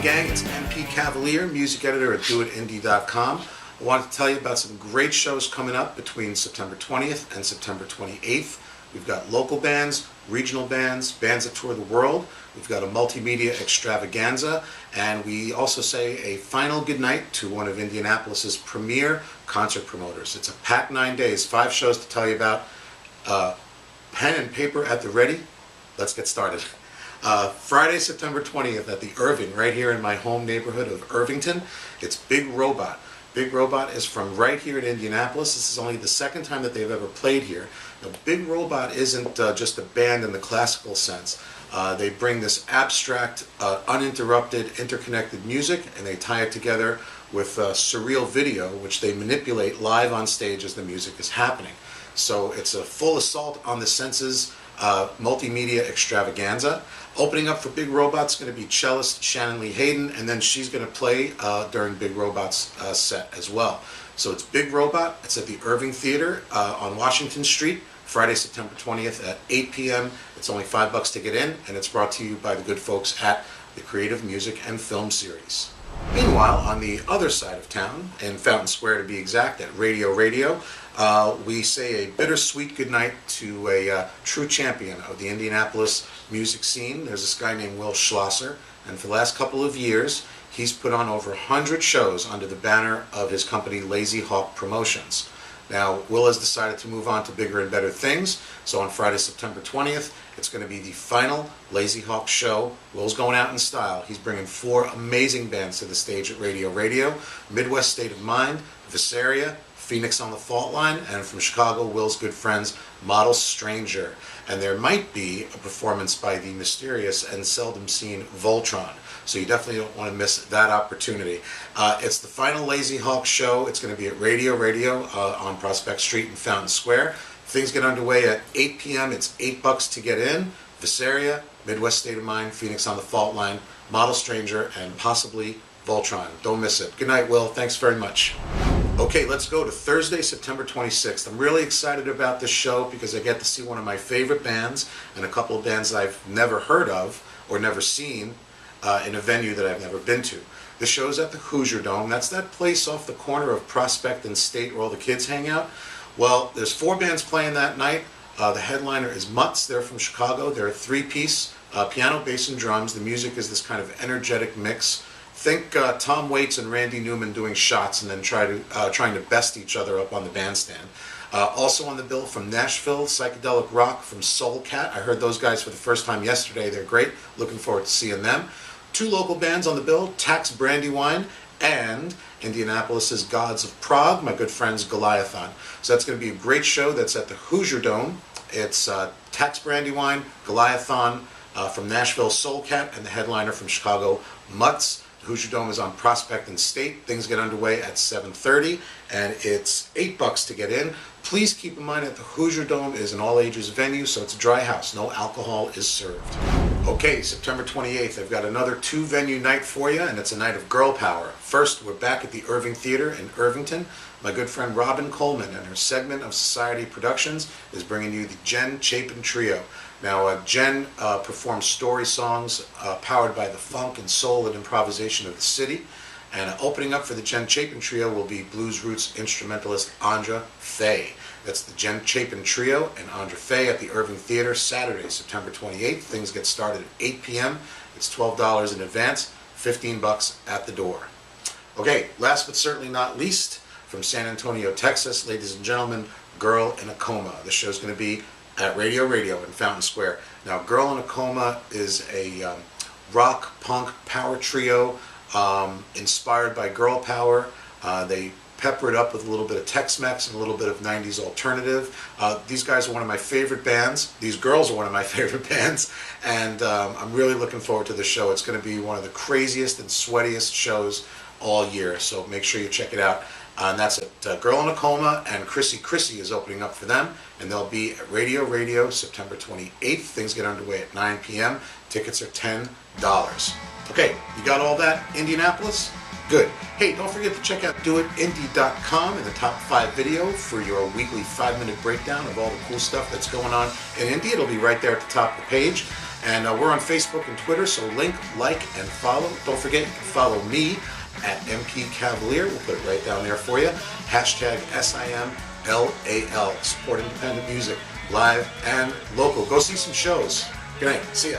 gang? It's MPCavalier, music editor at DoitIndy.com. I wanted to tell you about some great shows coming up between September 20th and September 28th. We've got local bands, regional bands, bands that tour the world. We've got a multimedia extravaganza, and we also say a final goodnight to one of Indianapolis's premier concert promoters. It's a packed 9 days, 5 shows to tell you about. Pen and paper at the ready. Let's get started. Friday, September 20th at the Irving, right here in my home neighborhood of Irvington. It's Big Robot. Big Robot is from right here in Indianapolis. This is only the second time that they've ever played here. Now, Big Robot isn't just a band in the classical sense. They bring this abstract, uninterrupted, interconnected music, and they tie it together with surreal video, which they manipulate live on stage as the music is happening. So it's a full assault on the senses, multimedia extravaganza. Opening up for Big Robot's going to be cellist Shannon Lee Hayden, and then she's going to play during Big Robot's set as well. So it's Big Robot. It's at the Irving Theater on Washington Street, Friday, September 20th at 8 p.m. It's only $5 to get in, and it's brought to you by the good folks at the Creative Music and Film Series. Meanwhile, on the other side of town, in Fountain Square to be exact, at Radio, we say a bittersweet goodnight to a true champion of the Indianapolis music scene. There's this guy named Will Schlosser, and for the last couple of years, he's put on over 100 shows under the banner of his company Lazy Hawk Promotions. Now, Will has decided to move on to bigger and better things, so on Friday, September 20th, it's going to be the final Lazy Hawk show. Will's going out in style. He's bringing 4 amazing bands to the stage at Radio, Midwest State of Mind, Visaria, Phoenix on the Fault Line, and from Chicago, Will's good friends, Model Stranger. And there might be a performance by the mysterious and seldom seen Voltron. So you definitely don't want to miss that opportunity. It's the final Lazy Hawk show. It's going to be at Radio on Prospect Street in Fountain Square. Things get underway at 8 p.m. It's $8 to get in. Visaria, Midwest State of Mind, Phoenix on the Fault Line, Model Stranger, and possibly Voltron. Don't miss it. Good night, Will. Thanks very much. Okay, let's go to Thursday, September 26th. I'm really excited about this show because I get to see one of my favorite bands and a couple of bands I've never heard of or never seen in a venue that I've never been to. The show's at the Hoosier Dome. That's that place off the corner of Prospect and State where all the kids hang out. Well, there's 4 bands playing that night. The headliner is Mutts. They're from Chicago. They're a 3-piece, piano, bass, and drums. The music is this kind of energetic mix. Think Tom Waits and Randy Newman doing shots and then trying to best each other up on the bandstand. Also on the bill from Nashville, psychedelic rock from Soul Cat. I heard those guys for the first time yesterday. They're great. Looking forward to seeing them. 2 local bands on the bill, Tax Brandywine and Indianapolis's Gods of Prague, my good friends Goliathon. So that's going to be a great show. That's at the Hoosier Dome. It's Tax Brandywine, Goliathon from Nashville, Soul Cat, and the headliner from Chicago, Mutts. The Hoosier Dome is on Prospect and State. Things get underway at 7:30, and it's $8 to get in. Please keep in mind that the Hoosier Dome is an all-ages venue, so it's a dry house. No alcohol is served. Okay, September 28th, I've got another 2-venue night for you, and it's a night of girl power. First, we're back at the Irving Theater in Irvington. My good friend Robin Coleman and her segment of Society Productions is bringing you the Jen Chapin Trio. Now, Jen performs story songs powered by the funk and soul and improvisation of the city. And opening up for the Jen Chapin Trio will be blues roots instrumentalist Andra Faye. That's the Jen Chapin Trio and Andra Faye at the Irving Theater, Saturday, September 28th. Things get started at 8 p.m. It's $12 in advance, $15 at the door. Okay, last but certainly not least, from San Antonio, Texas, ladies and gentlemen, Girl in a Coma. The show's going to be at Radio in Fountain Square. Now, Girl in a Coma is a rock, punk, power trio inspired by girl power. They pepper it up with a little bit of Tex-Mex and a little bit of 90s alternative. These guys are one of my favorite bands. These girls are one of my favorite bands, and I'm really looking forward to the show. It's going to be one of the craziest and sweatiest shows all year, so make sure you check it out. And that's at Girl in a Coma, and Chrissy is opening up for them, and they'll be at Radio September 28th. Things get underway at 9 p.m. Tickets are $10. Okay, you got all that, Indianapolis? Good. Hey, don't forget to check out DoitIndy.com in the top 5 video for your weekly 5-minute breakdown of all the cool stuff that's going on in Indy. It'll be right there at the top of the page. And we're on Facebook and Twitter, so link, like, and follow. Don't forget, you can follow me at MPCavalier. We'll put it right down there for you. Hashtag SIMLAL. Support independent music, live and local. Go see some shows. Good night. See ya.